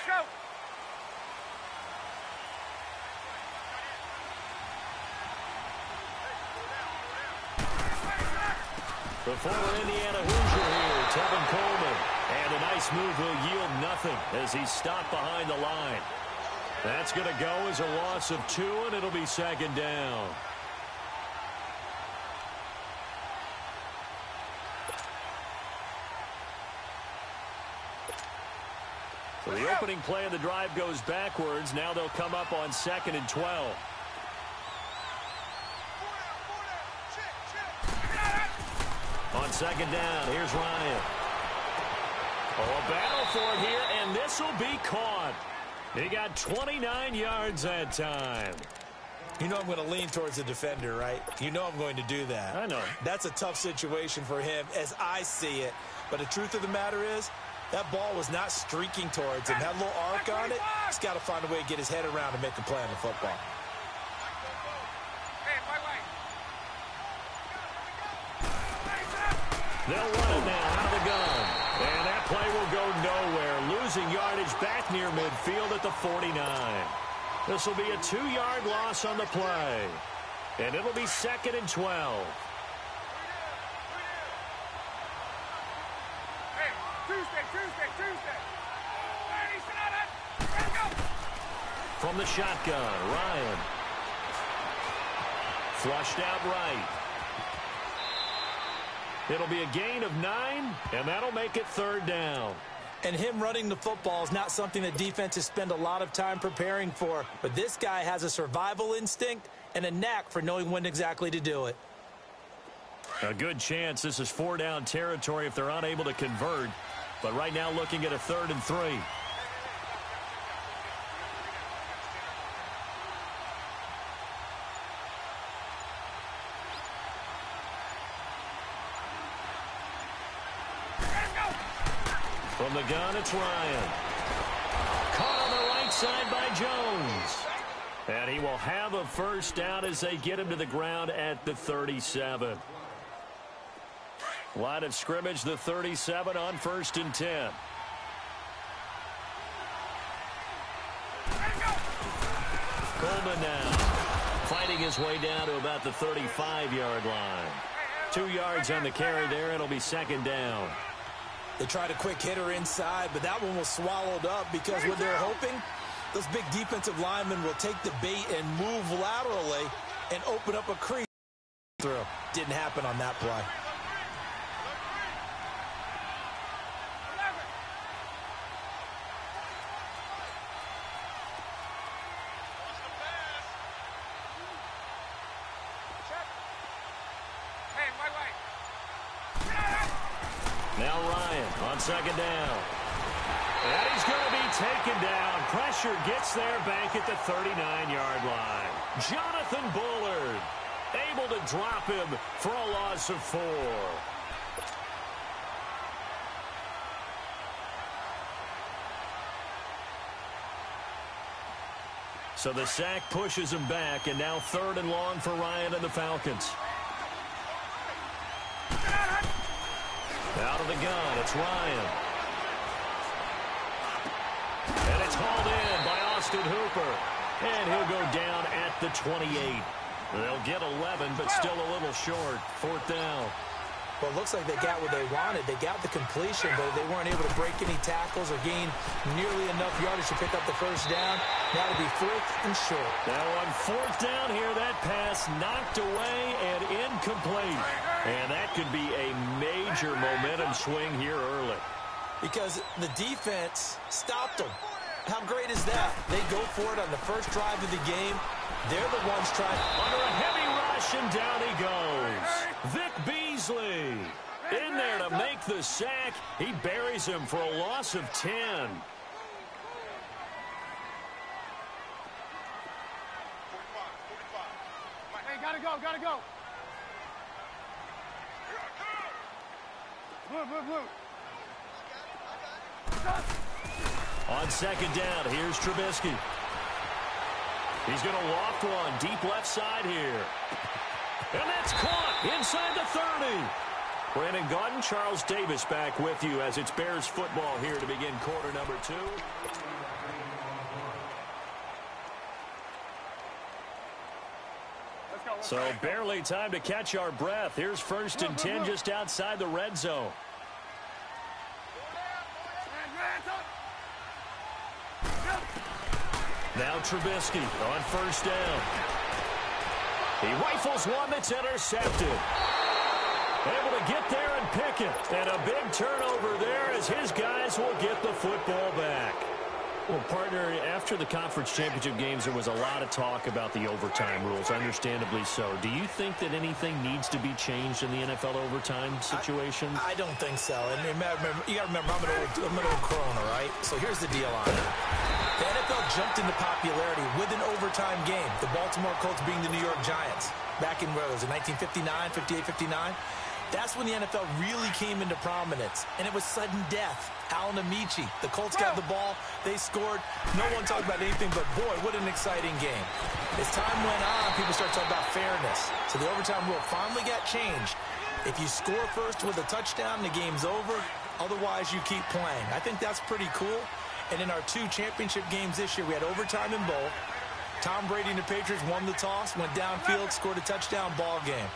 The former Indiana Hoosier here, Tevin Coleman. And a nice move will yield nothing as he's stopped behind the line. That's going to go as a loss of 2, and it'll be second down. So the opening play of the drive goes backwards. Now they'll come up on 2nd and 12. On 2nd down, here's Ryan. Oh, a battle for it here, and this will be caught. He got 29 yards that time. You know I'm going to lean towards the defender, right? You know I'm going to do that. I know. That's a tough situation for him as I see it. But the truth of the matter is, that ball was not streaking towards him. That little arc on it, he's got to find a way to get his head around and make a play on the football. They'll run it now out of the gun. And that play will go nowhere. Losing yardage back near midfield at the 49. This will be a 2-yard loss on the play. And it'll be 2nd and 12. From the shotgun, Ryan. Flushed out right. It'll be a gain of 9, and that'll make it 3rd down. And him running the football is not something that defenses spend a lot of time preparing for. But this guy has a survival instinct and a knack for knowing when exactly to do it. A good chance this is 4-down territory if they're unable to convert. But right now looking at a 3rd and 3. From the gun, it's Ryan. Caught on the right side by Jones. And he will have a 1st down as they get him to the ground at the 37. Line of scrimmage, the 37 on 1st and 10. Coleman now fighting his way down to about the 35-yard line. 2 yards on the carry there. It'll be 2nd down. They tried a quick hitter inside, but that one was swallowed up because what they're hoping, those big defensive linemen will take the bait and move laterally and open up a crease through. Didn't happen on that play. Now Ryan on 2nd down. And he's going to be taken down. Pressure gets there back at the 39-yard line. Jonathan Bullard able to drop him for a loss of 4. So the sack pushes him back, and now 3rd and long for Ryan and the Falcons. Out of the gun, it's Ryan. And it's hauled in by Austin Hooper. And he'll go down at the 28. They'll get 11, but still a little short. 4th down. Well, it looks like they got what they wanted. They got the completion, but they weren't able to break any tackles or gain nearly enough yardage to pick up the 1st down. Now it'll be 4th and short. Now on 4th down here, that pass knocked away and incomplete. And that could be a major momentum swing here early. Because the defense stopped them. How great is that? They go for it on the first drive of the game. They're the ones trying. Under a heavy rush, and down he goes. Vic Beasley in there to make the sack. He buries him for a loss of 10. Hey, gotta go, gotta go. Blue. On 2nd down, here's Trubisky. He's going to loft one deep left side here. And that's caught inside the 30. Brandon Gaudin, Charles Davis back with you as it's Bears football here to begin quarter number 2. So barely time to catch our breath. Here's 1st and 10 just outside the red zone. Now Trubisky on 1st down. He rifles one that's intercepted. Able to get there and pick it. And a big turnover there as his guys will get the football back. Well, partner, after the conference championship games, there was a lot of talk about the overtime rules, understandably so. Do you think that anything needs to be changed in the NFL overtime situation? I don't think so. And you got to remember, I'm an old crone, all right? So here's the deal on it. The NFL jumped into popularity with an overtime game. The Baltimore Colts being the New York Giants. Back in, where was it, 1959, 58, 59? That's when the NFL really came into prominence, and it was sudden death. Alan Amici, the Colts got the ball, they scored. No one talked about anything but, boy, what an exciting game. As time went on, people started talking about fairness. So the overtime rule finally got changed. If you score first with a touchdown, the game's over. Otherwise, you keep playing. I think that's pretty cool. And in our 2 championship games this year, we had overtime in both. Tom Brady and the Patriots won the toss, went downfield, scored a touchdown, ball game.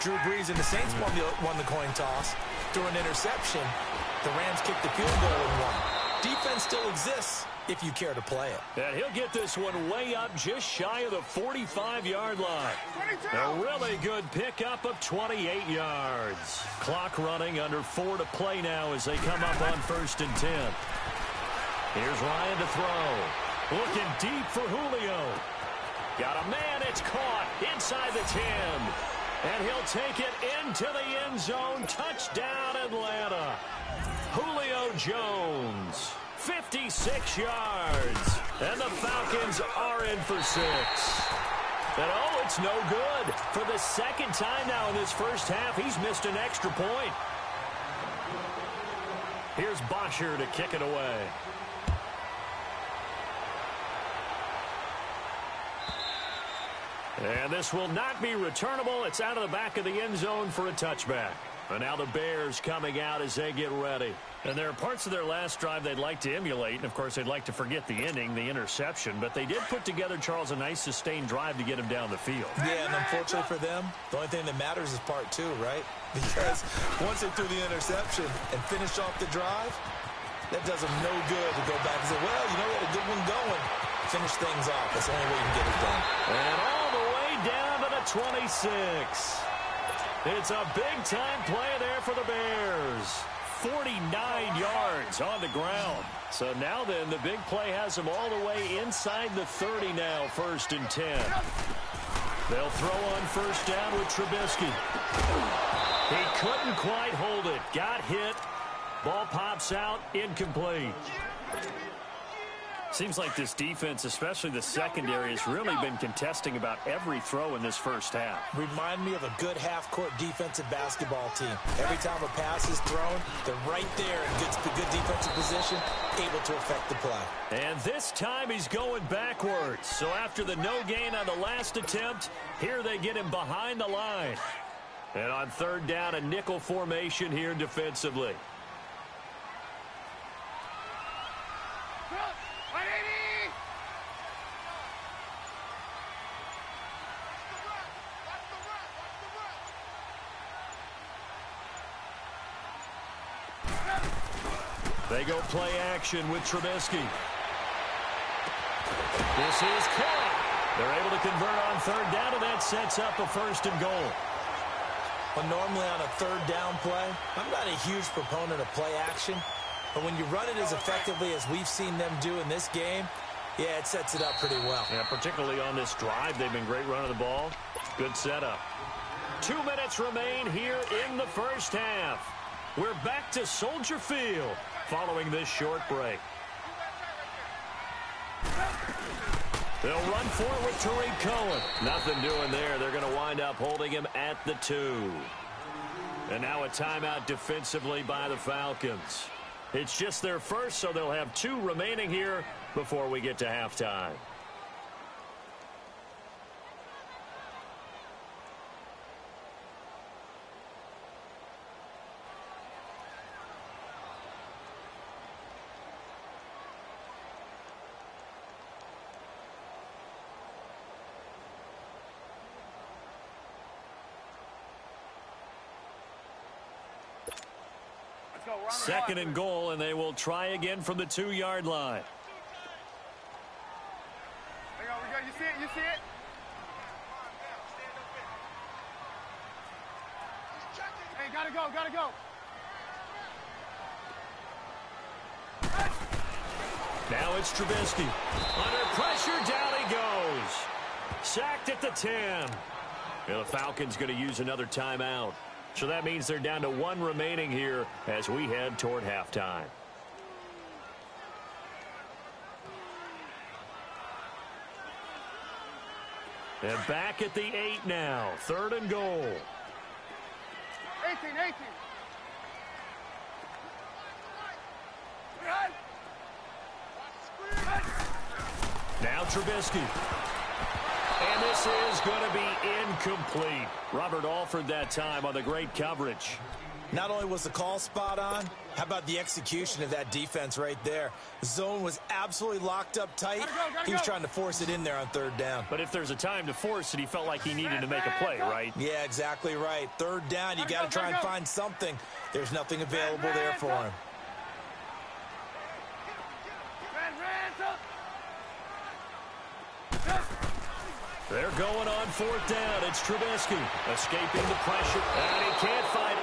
Drew Brees and the Saints won the coin toss. Through an interception, the Rams kicked the field goal and won. Defense still exists if you care to play it. And he'll get this one way up just shy of the 45-yard line. A really good pickup of 28 yards. Clock running, under 4 to play now as they come up on 1st and 10. Here's Ryan to throw. Looking deep for Julio. Got a man, it's caught inside the 10. And he'll take it into the end zone. Touchdown, Atlanta. Julio Jones, 56 yards. And the Falcons are in for 6. And, oh, it's no good. For the 2nd time now in this first half, he's missed an extra point. Here's Bosher to kick it away. And this will not be returnable. It's out of the back of the end zone for a touchback. And now the Bears coming out as they get ready. And there are parts of their last drive they'd like to emulate. And, of course, they'd like to forget the inning, the interception. But they did put together, Charles, a nice sustained drive to get him down the field. Yeah, and unfortunately for them, the only thing that matters is part 2, right? Because once they threw the interception and finished off the drive, that does them no good to go back and say, well, you know, we had a good one going. Finish things off. That's the only way you can get it done. And all the way down to the 26. It's a big-time play there for the Bears. 49 yards on the ground. So now then, the big play has them all the way inside the 30 now, 1st and 10. They'll throw on 1st down with Trubisky. He couldn't quite hold it. Got hit. Ball pops out, incomplete. Seems like this defense, especially the secondary, has really been contesting about every throw in this first half. Remind me of a good half-court defensive basketball team. Every time a pass is thrown, they're right there in good defensive position, able to affect the play. And this time he's going backwards. So after the no gain on the last attempt, here they get him behind the line. And on 3rd down, a nickel formation here defensively. They go play action with Trubisky. This is caught. They're able to convert on 3rd down, and that sets up a 1st and goal. Well, normally on a 3rd down play, I'm not a huge proponent of play action, but when you run it as effectively as we've seen them do in this game, yeah, it sets it up pretty well. Yeah, particularly on this drive, they've been great running the ball. Good setup. 2 minutes remain here in the first half. We're back to Soldier Field following this short break. They'll run for it with Tariq Cohen. Nothing doing there. They're going to wind up holding him at the 2. And now a timeout defensively by the Falcons. It's just their first, so they'll have 2 remaining here before we get to halftime. Second and goal, and they will try again from the 2-yard line. There you go, we go. You see it? You see it? Hey, gotta go, gotta go. Now it's Trubisky. Under pressure, down he goes. Sacked at the 10. And the Falcons going to use another timeout. So that means they're down to 1 remaining here as we head toward halftime. And back at the 8 now. 3rd and goal. 18, 18. Now Trubisky. And this is going to be incomplete. Robert Alford that time on the great coverage. Not only was the call spot on, how about the execution of that defense right there? The zone was absolutely locked up tight. He was trying to force it in there on 3rd down. But if there's a time to force it, he felt like he needed to make a play, right? Yeah, exactly right. 3rd down, you got to try and find something. There's nothing available there for him. They're going on 4th down. It's Trubisky escaping the pressure. And he can't find